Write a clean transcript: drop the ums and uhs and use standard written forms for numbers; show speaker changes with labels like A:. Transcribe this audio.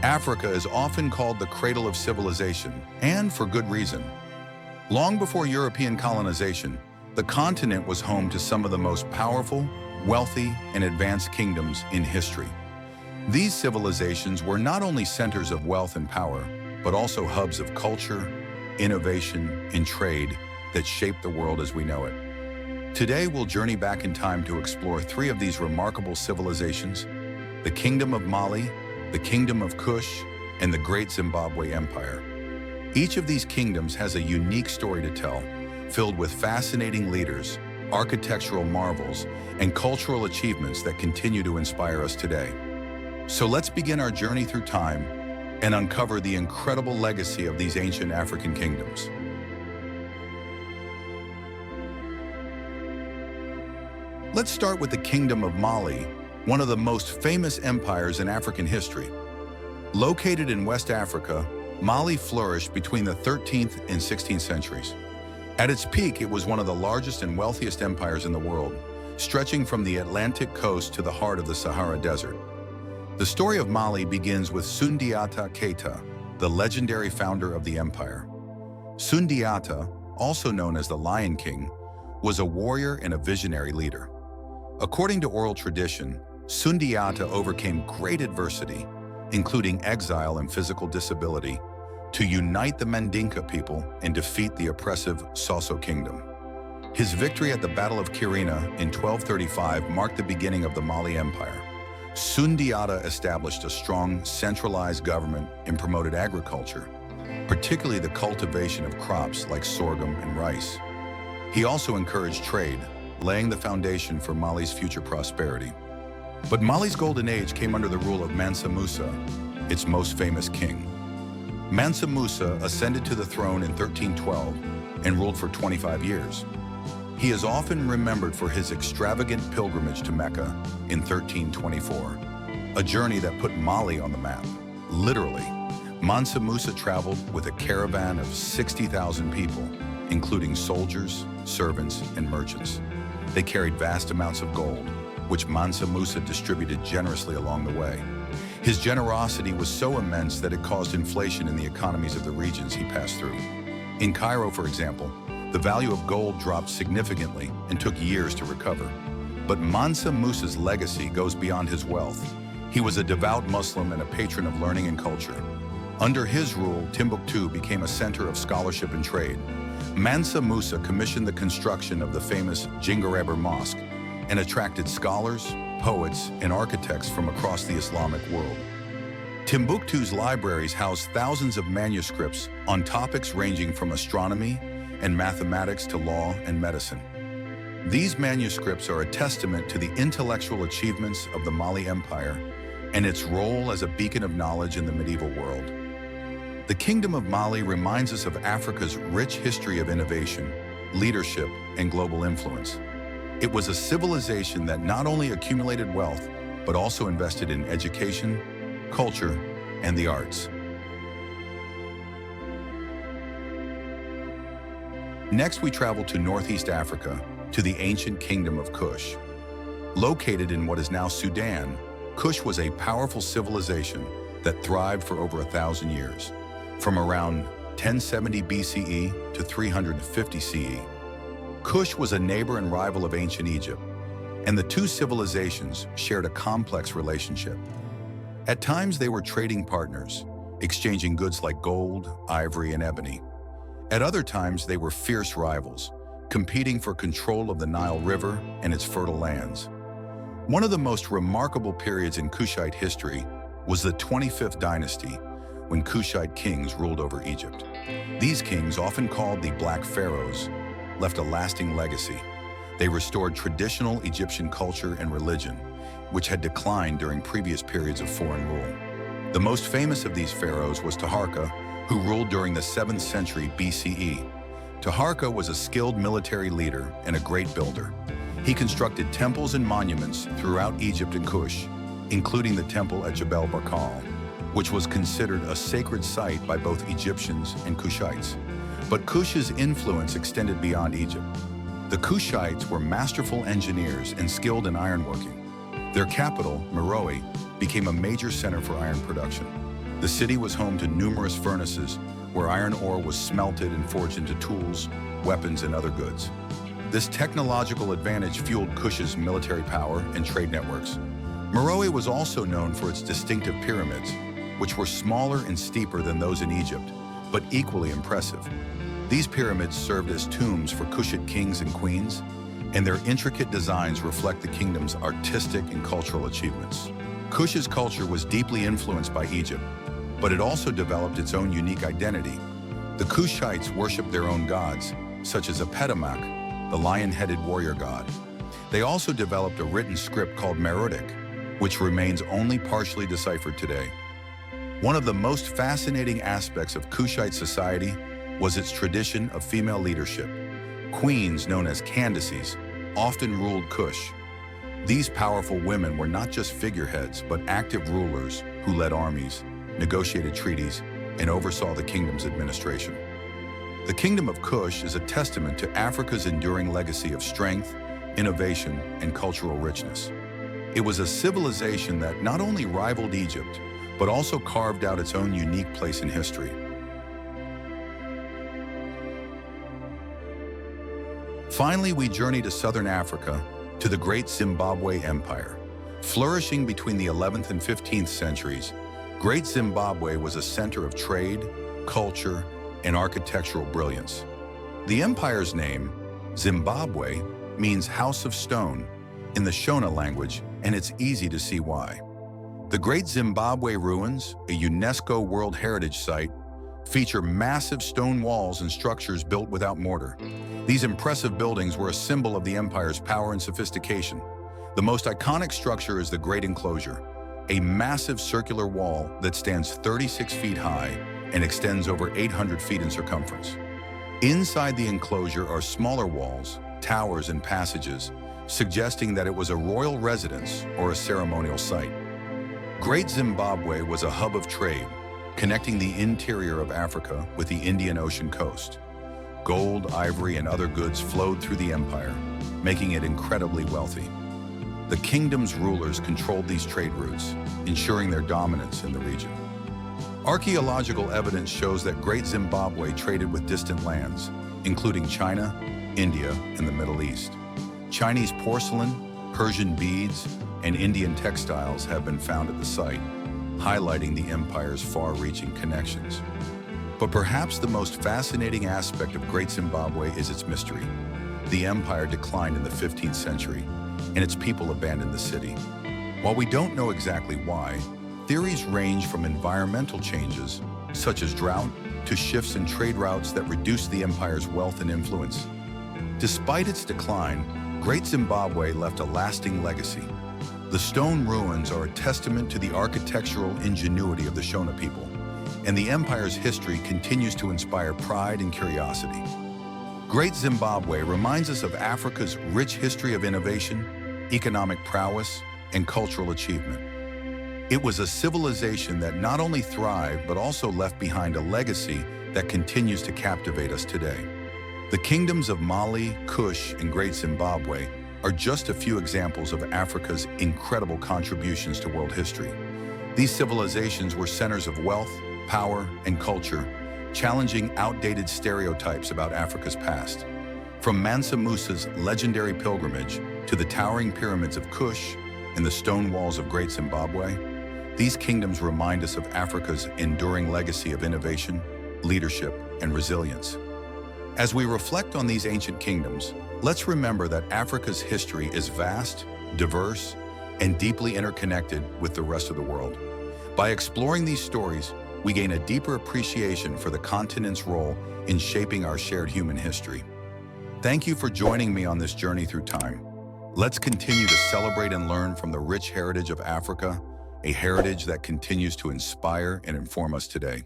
A: Africa is often called the cradle of civilization, and for good reason. Long before European colonization, the continent was home to some of the most powerful, wealthy, and advanced kingdoms in history. These civilizations were not only centers of wealth and power, but also hubs of culture, innovation, and trade that shaped the world as we know it. Today, we'll journey back in time to explore three of these remarkable civilizations: the Kingdom of Mali, the Kingdom of Kush, and the Great Zimbabwe Empire. Each of these kingdoms has a unique story to tell, filled with fascinating leaders, architectural marvels, and cultural achievements that continue to inspire us today. So let's begin our journey through time and uncover the incredible legacy of these ancient African kingdoms. Let's start with the Kingdom of Mali, one of the most famous empires in African history. Located in West Africa, Mali flourished between the 13th and 16th centuries. At its peak, it was one of the largest and wealthiest empires in the world, stretching from the Atlantic coast to the heart of the Sahara Desert. The story of Mali begins with Sundiata Keita, the legendary founder of the empire. Sundiata, also known as the Lion King, was a warrior and a visionary leader. According to oral tradition, Sundiata overcame great adversity, including exile and physical disability, to unite the Mandinka people and defeat the oppressive Soso kingdom. His victory at the Battle of Kirina in 1235 marked the beginning of the Mali Empire. Sundiata established a strong, centralized government and promoted agriculture, particularly the cultivation of crops like sorghum and rice. He also encouraged trade, laying the foundation for Mali's future prosperity. But Mali's golden age came under the rule of Mansa Musa, its most famous king. Mansa Musa ascended to the throne in 1312 and ruled for 25 years. He is often remembered for his extravagant pilgrimage to Mecca in 1324, a journey that put Mali on the map. Literally, Mansa Musa traveled with a caravan of 60,000 people, including soldiers, servants, and merchants. They carried vast amounts of gold, which Mansa Musa distributed generously along the way. His generosity was so immense that it caused inflation in the economies of the regions he passed through. In Cairo, for example, the value of gold dropped significantly and took years to recover. But Mansa Musa's legacy goes beyond his wealth. He was a devout Muslim and a patron of learning and culture. Under his rule, Timbuktu became a center of scholarship and trade. Mansa Musa commissioned the construction of the famous Djinguereber Mosque and attracted scholars, poets, and architects from across the Islamic world. Timbuktu's libraries house thousands of manuscripts on topics ranging from astronomy and mathematics to law and medicine. These manuscripts are a testament to the intellectual achievements of the Mali Empire and its role as a beacon of knowledge in the medieval world. The Kingdom of Mali reminds us of Africa's rich history of innovation, leadership, and global influence. It was a civilization that not only accumulated wealth, but also invested in education, culture, and the arts. Next, we travel to Northeast Africa, to the ancient Kingdom of Kush. Located in what is now Sudan, Kush was a powerful civilization that thrived for over 1,000 years, from around 1070 BCE to 350 CE. Kush was a neighbor and rival of ancient Egypt, and the two civilizations shared a complex relationship. At times, they were trading partners, exchanging goods like gold, ivory, and ebony. At other times, they were fierce rivals, competing for control of the Nile River and its fertile lands. One of the most remarkable periods in Kushite history was the 25th dynasty, when Kushite kings ruled over Egypt. These kings, often called the Black Pharaohs, left a lasting legacy. They restored traditional Egyptian culture and religion, which had declined during previous periods of foreign rule. The most famous of these pharaohs was Taharqa, who ruled during the 7th century BCE. Taharqa was a skilled military leader and a great builder. He constructed temples and monuments throughout Egypt and Kush, including the temple at Jebel Barkal, which was considered a sacred site by both Egyptians and Kushites. But Kush's influence extended beyond Egypt. The Kushites were masterful engineers and skilled in ironworking. Their capital, Meroe, became a major center for iron production. The city was home to numerous furnaces where iron ore was smelted and forged into tools, weapons, and other goods. This technological advantage fueled Kush's military power and trade networks. Meroe was also known for its distinctive pyramids, which were smaller and steeper than those in Egypt, but equally impressive. These pyramids served as tombs for Kushite kings and queens, and their intricate designs reflect the kingdom's artistic and cultural achievements. Kush's culture was deeply influenced by Egypt, but it also developed its own unique identity. The Kushites worshipped their own gods, such as Apetamak, the lion-headed warrior god. They also developed a written script called Meroitic, which remains only partially deciphered today. One of the most fascinating aspects of Kushite society was its tradition of female leadership. Queens, known as Candaces, often ruled Kush. These powerful women were not just figureheads, but active rulers who led armies, negotiated treaties, and oversaw the kingdom's administration. The Kingdom of Kush is a testament to Africa's enduring legacy of strength, innovation, and cultural richness. It was a civilization that not only rivaled Egypt, but also carved out its own unique place in history. Finally, we journey to southern Africa, to the great Zimbabwe Empire. Flourishing between the 11th and 15th centuries, Great Zimbabwe was a center of trade, culture, and architectural brilliance. The empire's name, Zimbabwe, means House of Stone in the Shona language, and it's easy to see why. The Great Zimbabwe Ruins, a UNESCO World Heritage Site, feature massive stone walls and structures built without mortar. These impressive buildings were a symbol of the empire's power and sophistication. The most iconic structure is the Great Enclosure, a massive circular wall that stands 36 feet high and extends over 800 feet in circumference. Inside the enclosure are smaller walls, towers, and passages, suggesting that it was a royal residence or a ceremonial site. Great Zimbabwe was a hub of trade, connecting the interior of Africa with the Indian Ocean coast. Gold, ivory, and other goods flowed through the empire, making it incredibly wealthy. The kingdom's rulers controlled these trade routes, ensuring their dominance in the region. Archaeological evidence shows that Great Zimbabwe traded with distant lands, including China, India, and the Middle East. Chinese porcelain, Persian beads, and Indian textiles have been found at the site, highlighting the empire's far-reaching connections. But perhaps the most fascinating aspect of Great Zimbabwe is its mystery. The empire declined in the 15th century, and its people abandoned the city. While we don't know exactly why, theories range from environmental changes, such as drought, to shifts in trade routes that reduced the empire's wealth and influence. Despite its decline, Great Zimbabwe left a lasting legacy. The stone ruins are a testament to the architectural ingenuity of the Shona people, and the empire's history continues to inspire pride and curiosity. Great Zimbabwe reminds us of Africa's rich history of innovation, economic prowess, and cultural achievement. It was a civilization that not only thrived, but also left behind a legacy that continues to captivate us today. The kingdoms of Mali, Kush, and Great Zimbabwe are just a few examples of Africa's incredible contributions to world history. These civilizations were centers of wealth, power, and culture, challenging outdated stereotypes about Africa's past. From Mansa Musa's legendary pilgrimage to the towering pyramids of Kush and the stone walls of Great Zimbabwe, these kingdoms remind us of Africa's enduring legacy of innovation, leadership, and resilience. As we reflect on these ancient kingdoms, let's remember that Africa's history is vast, diverse, and deeply interconnected with the rest of the world. By exploring these stories, we gain a deeper appreciation for the continent's role in shaping our shared human history. Thank you for joining me on this journey through time. Let's continue to celebrate and learn from the rich heritage of Africa, a heritage that continues to inspire and inform us today.